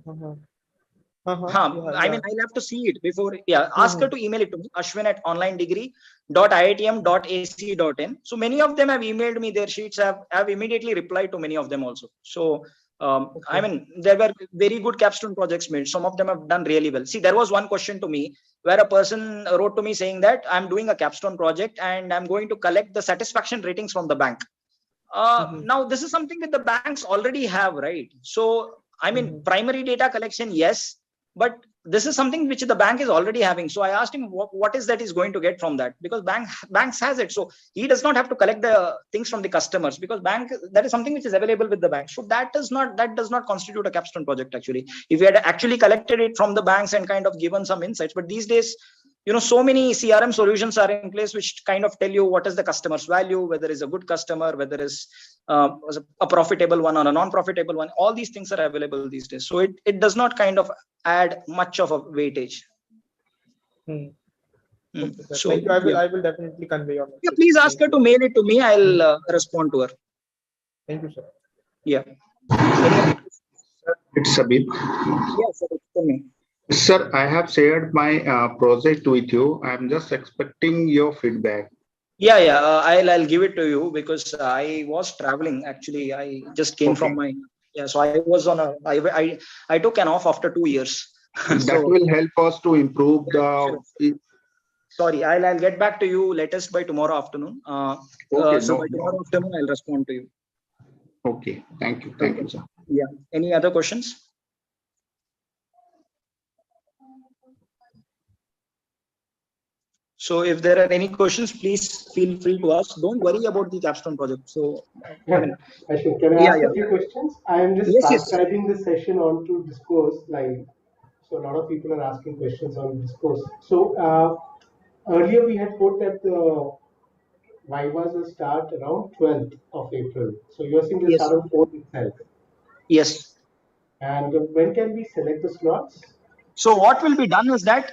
I mean, I'll have to see it before. Yeah, ask her to email it to me, ashwin@onlinedegree.iitm.ac.in. So many of them have emailed me their sheets. I've immediately replied to many of them also. So I mean, there were very good capstone projects made. Some of them have done really well. See, there was one question to me where a person wrote to me saying that I'm doing a capstone project and I'm going to collect the satisfaction ratings from the bank. Now, this is something that the banks already have, right? So, I mean, primary data collection, yes. But this is something which the bank is already having. So I asked him what is that he's going to get from that, because banks has it. So he does not have to collect the things from the customers, because that is something which is available with the bank. So that does not constitute a capstone project actually. If we had actually collected it from the banks and kind of given some insights, but these days, so many CRM solutions are in place which kind of tell you what is the customer's value, whether it's a good customer, whether it's a profitable one or a non-profitable one. All these things are available these days. So it does not kind of add much of a weightage. Okay, so thank you. I will definitely convey your message. Yeah, please ask her to mail it to me. I'll respond to her. Thank you, sir. Yeah. It's Sabit. Yes, sir. Tell me. Sir, I have shared my project with you. I'm just expecting your feedback. Yeah, I'll give it to you because I was traveling. Actually, I just came from my, yeah. So I was on a, I took an off after 2 years. That will help us to improve Sure. the. Sorry, I'll get back to you latest by tomorrow afternoon. Okay, So no, by tomorrow afternoon, I'll respond to you. Okay, thank you, sir. Yeah. Any other questions? So if there are any questions, please feel free to ask. Don't worry about the capstone project. So I mean, Ashwin, can I ask a few questions? I am just Yes. transcribing the session onto Discourse live. So a lot of people are asking questions on Discourse. So earlier we had put that the Vivas will start around 12th of April. So you're saying they start on 4th itself. Yes. And when can we select the slots? So what will be done is that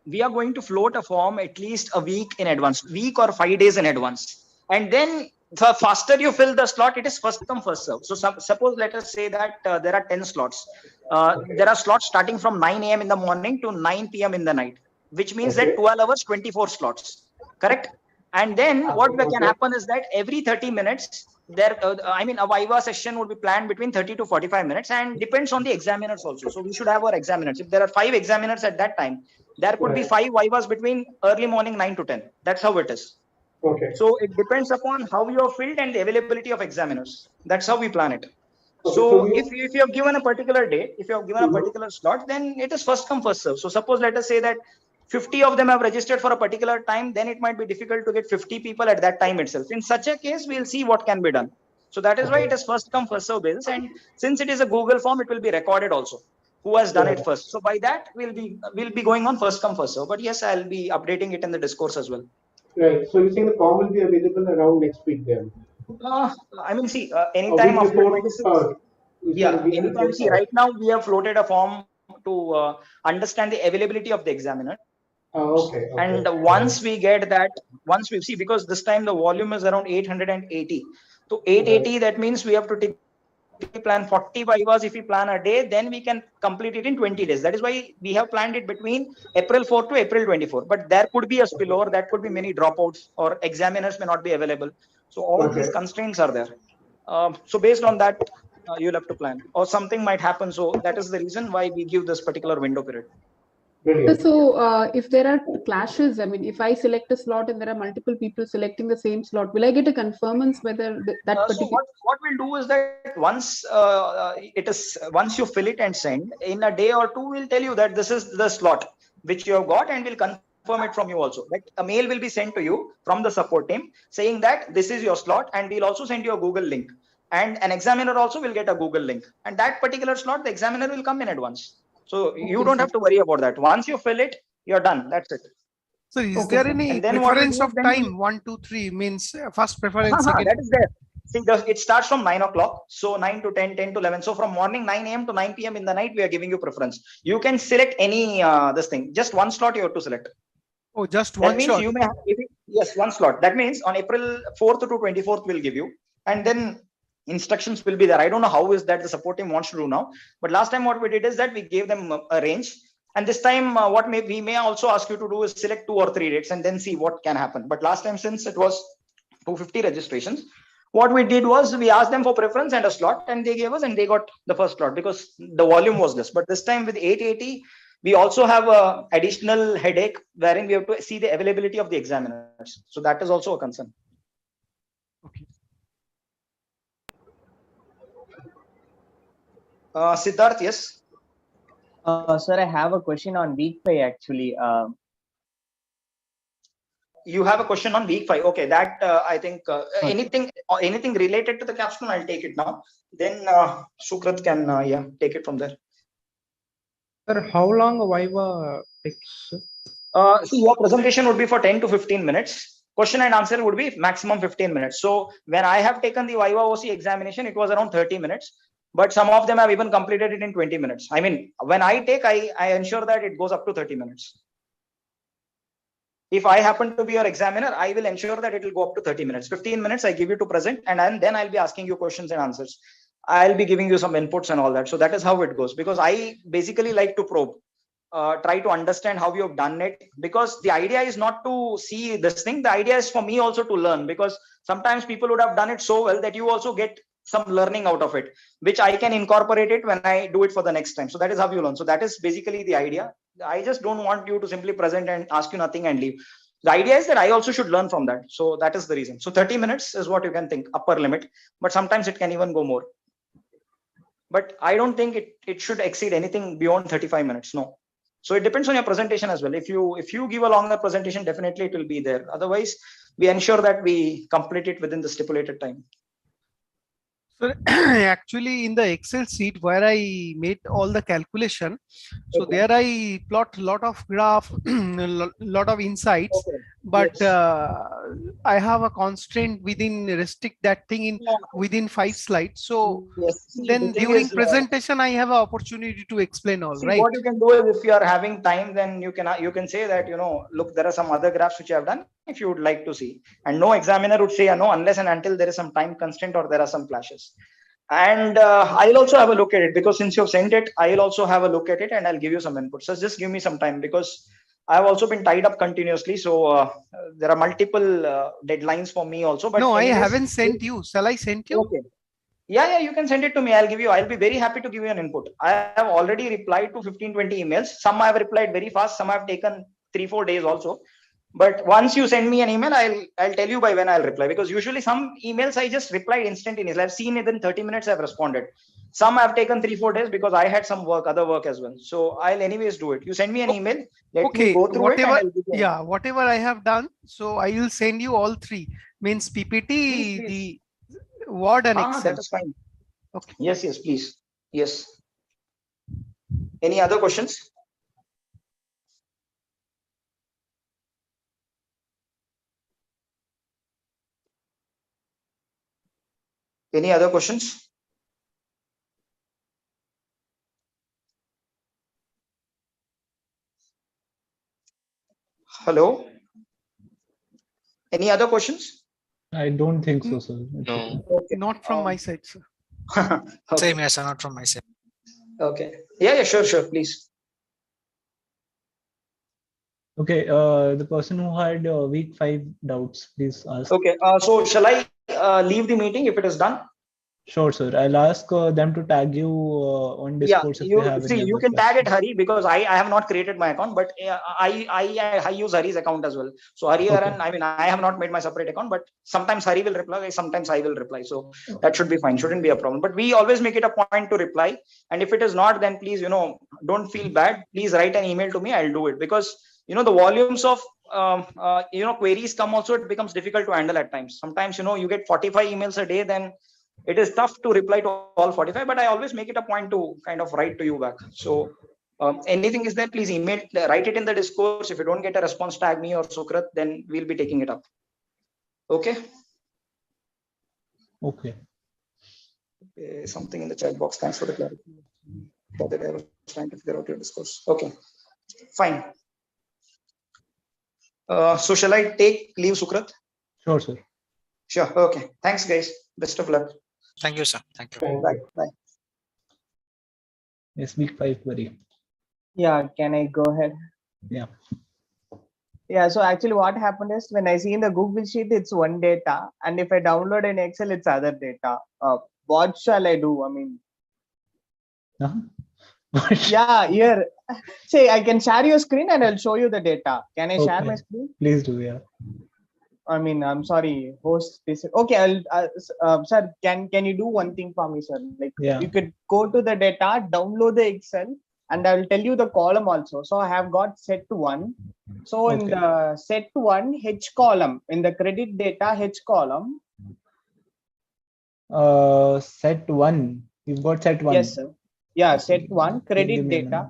we are going to float a form at least a week in advance, week or 5 days in advance, and then the faster you fill the slot, it is first come first serve. So suppose let us say that there are 10 slots. There are slots starting from 9 a.m. in the morning to 9 p.m. in the night, which means that 12 hours, 24 slots, correct? And then what can happen is that every 30 minutes a Viva session would be planned between 30 to 45 minutes and depends on the examiners also. So we should have our examiners. If there are 5 examiners at that time, there could be 5 Vivas between early morning 9 to 10. That's how it is. Okay. So it depends upon how you are filled and the availability of examiners. That's how we plan it. Okay, So if you have given a particular date, if you have given a particular slot, then it is first come first serve. So suppose let us say that 50 of them have registered for a particular time, then it might be difficult to get 50 people at that time itself. In such a case, we'll see what can be done. So that is why it is first come first serve basis. And since it is a Google form, it will be recorded also who has done it first. So by that we'll be going on first come first serve. But yes, I'll be updating it in the discourse as well. Right. So you're saying the form will be available around next week then? Anytime after 26th. Anytime. See, right now we have floated a form to understand the availability of the examiner. Okay. And once we get that, once we see, because this time the volume is around 880. So 880, that means we have to typically plan 40 Vivas. If we plan a day, then we can complete it in 20 days. That is why we have planned it between April 4 to April 24. But there could be a spillover, that could be many dropouts, or examiners may not be available. So all these constraints are there. So based on that, you'll have to plan, or something might happen. So that is the reason why we give this particular window period. So if there are clashes, I mean, if I select a slot and there are multiple people selecting the same slot, will I get a confirmance whether that particular? So what we'll do is that once you fill it and send, in a day or two, we'll tell you that this is the slot which you have got, and we'll confirm it from you also. Like a mail will be sent to you from the support team saying that this is your slot, and we'll also send you a Google link. And an examiner also will get a Google link, and that particular slot, the examiner will come in advance. So you don't have to worry about that. Once you fill it, you're done. That's it. So is there any preference of time? 1, 2, 3 means first preference. Second. That is there. See, it starts from 9 o'clock. So 9 to 10, 10 to 11. So from morning 9 a.m. to 9 p.m. in the night, we are giving you preference. You can select any this thing. Just one slot you have to select. Oh, just one slot. You may have, yes, one slot. That means on April 4th to 24th, we'll give you. And then instructions will be there. I don't know how is that the support team wants to do now. But last time what we did is that we gave them a range. And this time we may also ask you to do is select 2 or 3 dates and then see what can happen. But last time, since it was 250 registrations, what we did was we asked them for preference and a slot, and they gave us, and they got the first slot because the volume was this. But this time with 880, we also have a additional headache wherein we have to see the availability of the examiners. So that is also a concern. Okay. Siddharth, yes. Sir, I have a question on week 5 actually. You have a question on week 5. Okay, that I think anything related to the capstone, I'll take it now. Then Sukrit can take it from there. Sir, how long a Viva takes? See, your presentation would be for 10 to 15 minutes. Question and answer would be maximum 15 minutes. So when I have taken the Viva OC examination, it was around 30 minutes. But some of them have even completed it in 20 minutes. I mean, when I take, I ensure that it goes up to 30 minutes. If I happen to be your examiner, I will ensure that it will go up to 30 minutes. 15 minutes I give you to present, and then I'll be asking you questions and answers. I'll be giving you some inputs and all that. So that is how it goes, because I basically like to probe, try to understand how you have done it, because the idea is not to see this thing. The idea is for me also to learn, because sometimes people would have done it so well that you also get some learning out of it, which I can incorporate it when I do it for the next time. So that is how you learn. So that is basically the idea. I just don't want you to simply present and ask you nothing and leave. The idea is that I also should learn from that. So that is the reason. So 30 minutes is what you can think, upper limit, but sometimes it can even go more. But I don't think it should exceed anything beyond 35 minutes. No. So it depends on your presentation as well. If you give a longer presentation, definitely it will be there. Otherwise, we ensure that we complete it within the stipulated time. So actually in the Excel sheet where I made all the calculation, so Okay. there I plot a lot of graph, lot of insights, Okay. but Yes. I have a constraint within restrict that thing in within 5 slides. So Yes. See, the then thing during is, presentation I have an opportunity to explain all, see, right? what you can do is, if you are having time, then you can say that, look, there are some other graphs which I have done if you would like to see. And no examiner would say no unless and until there is some time constraint or there are some clashes. And I'll also have a look at it, because since you've sent it, I'll also have a look at it and I'll give you some input. So just give me some time, because I've also been tied up continuously. So there are multiple deadlines for me also. But No, I anyways, haven't sent you. Shall I send you? okay. Yeah, you can send it to me. I'll be very happy to give you an input. I have already replied to 15-20 emails. Some I have replied very fast, some have taken 3-4 days also. But once you send me an email, I'll tell you by when I'll reply, because usually some emails I just replied instantaneously. I've seen it in 30 minutes, I've responded. Some have taken 3-4 days because I had some other work as well. So I'll anyways do it. You send me an email, let me go through it, and whatever, I'll give you yeah, whatever I have done, so I will send you all three, means PPT, please. the Word and Excel. That's fine. Okay. Yes, please. Yes. Any other questions? Any other questions? Hello? Any other questions? I don't think so, sir. No. Okay. Not from my side, sir. Okay. Same, yes, sir, not from my side. Okay. Yeah, sure, please. Okay, the person who had week 5 doubts, please ask. Okay. So shall I leave the meeting if it is done? Sure, sir. I'll ask them to tag you on Yeah, Discord if they have any you other can tag it questions. Hari, because I have not created my account, but I use Hari's account as well. So Hari, Okay. I have not made my separate account, but sometimes Hari will reply, sometimes I will reply. So that should be fine. Shouldn't be a problem. But we always make it a point to reply. And if it is not, then please, don't feel bad. Please write an email to me. I'll do it, because the volumes of queries come also. It becomes difficult to handle at times. Sometimes you get 45 emails a day, then it is tough to reply to all 45, but I always make it a point to kind of write to you back. So anything is there, please write it in the discourse. If you don't get a response, tag me or Sukrit, then we'll be taking it up. Okay. Okay. Something in the chat box. Thanks for the clarity. I was trying to figure out your discourse. Okay, fine. So shall I take leave, Sukrit? Sure, sir. Sure. Okay. Thanks, guys. Best of luck. Thank you, sir. Thank you. Bye. Yes, week 5 query. Yeah, can I go ahead? Yeah. Yeah, so actually what happened is, when I see in the Google Sheet, it's one data, and if I download in Excel, it's other data. What shall I do? I mean, yeah, here. Say, I can share your screen and I'll show you the data. Can I share my screen? Please do, yeah. I mean, I'm sorry, host. Okay, sir, can you do one thing for me, sir? Like, you could go to the data, download the Excel, and I will tell you the column also. So I have got set 1. So in the set 1 H column, in the credit data H column. Set 1. You've got set 1. Yes, sir. Yeah, set 1 credit data.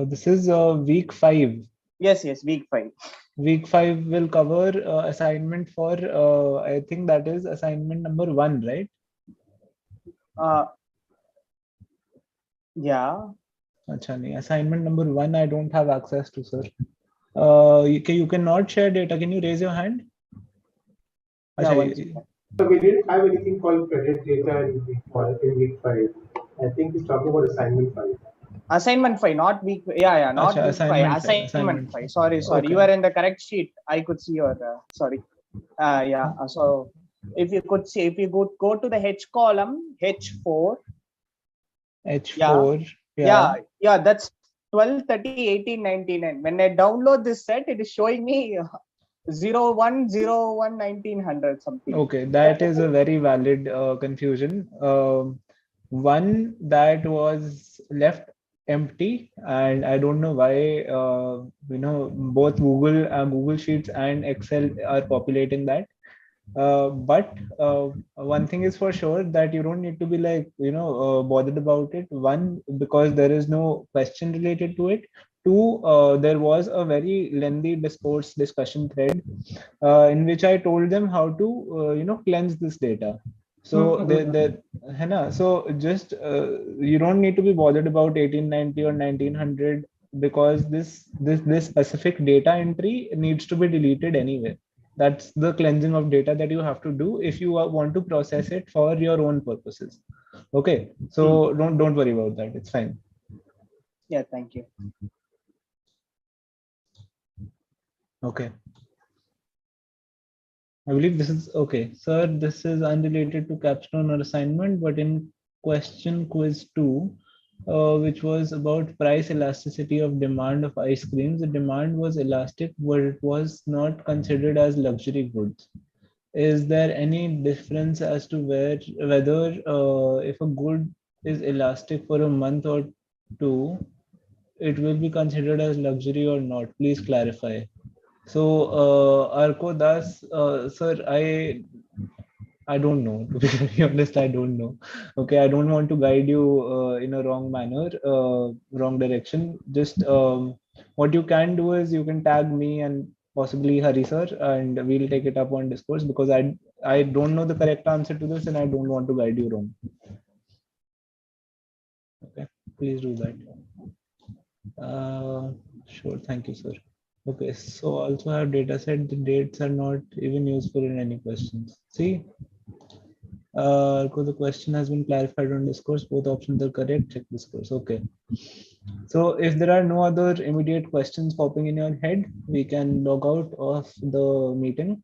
This is week 5. Yes, week 5. Week 5 will cover assignment for I think that is assignment number 1, right? Yeah. Achha, assignment number 1 I don't have access to, sir. You cannot share data. Can you raise your hand? Yeah, Achha, So we didn't have anything called credit data in week 5. I think he's talking about assignment 5. Assignment 5, not week. Yeah, not Achha, week 5. assignment 5. Assignment 5. Sorry. Okay. You are in the correct sheet. I could see your. Sorry. Yeah. So if you could see, if you go to the H column, H4. H4. Yeah. That's 12, 30, 18, 99. When I download this set, it is showing me 0101 1900 something. Okay, that is a very valid confusion. One that was left empty, and I don't know why. Both Google Sheets and Excel are populating that. But one thing is for sure, that you don't need to be bothered about it. One, because there is no question related to it. Two, there was a very lengthy discussion thread in which I told them how to cleanse this data. So so just you don't need to be bothered about 1890 or 1900, because this specific data entry needs to be deleted anyway. That's the cleansing of data that you have to do if you want to process it for your own purposes. Okay, so don't worry about that. It's fine. Yeah, thank you. Okay. I believe this is okay. Sir, this is unrelated to capstone or assignment, but in question quiz 2, which was about price elasticity of demand of ice creams, the demand was elastic, but it was not considered as luxury goods. Is there any difference as to whether if a good is elastic for a month or two, it will be considered as luxury or not? Please clarify. So, Arko Das, sir, I don't know. To be very honest, I don't know. Okay, I don't want to guide you in a wrong manner, wrong direction. Just what you can do is you can tag me and possibly Hari sir, and we'll take it up on discourse, because I don't know the correct answer to this, and I don't want to guide you wrong. Okay, please do that. Sure, thank you, sir. Okay, so also have data set, the dates are not even useful in any questions. See, the question has been clarified on discourse, both options are correct, check discourse. Okay. So if there are no other immediate questions popping in your head, we can log out of the meeting.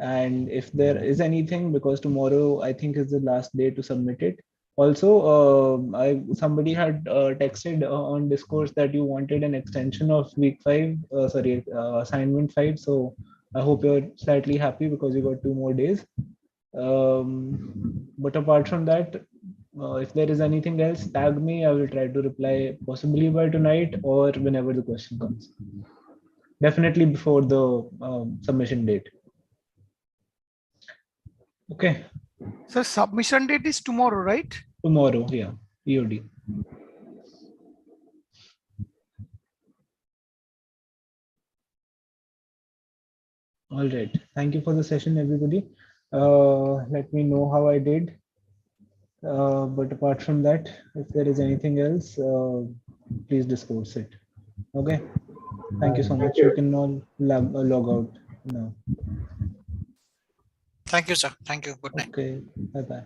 And if there is anything, because tomorrow I think is the last day to submit it. Also, somebody had texted on discourse that you wanted an extension of week 5, assignment 5. So I hope you're slightly happy because you got 2 more days. But apart from that, if there is anything else, tag me. I will try to reply possibly by tonight or whenever the question comes. Definitely before the submission date. Okay. So submission date is tomorrow, right? Tomorrow, yeah, EOD. All right. Thank you for the session, everybody. Let me know how I did. But apart from that, if there is anything else, please discuss it. Okay. Thank you so much. You can all log out now. Thank you, sir. Thank you. Good night. Okay. Bye-bye.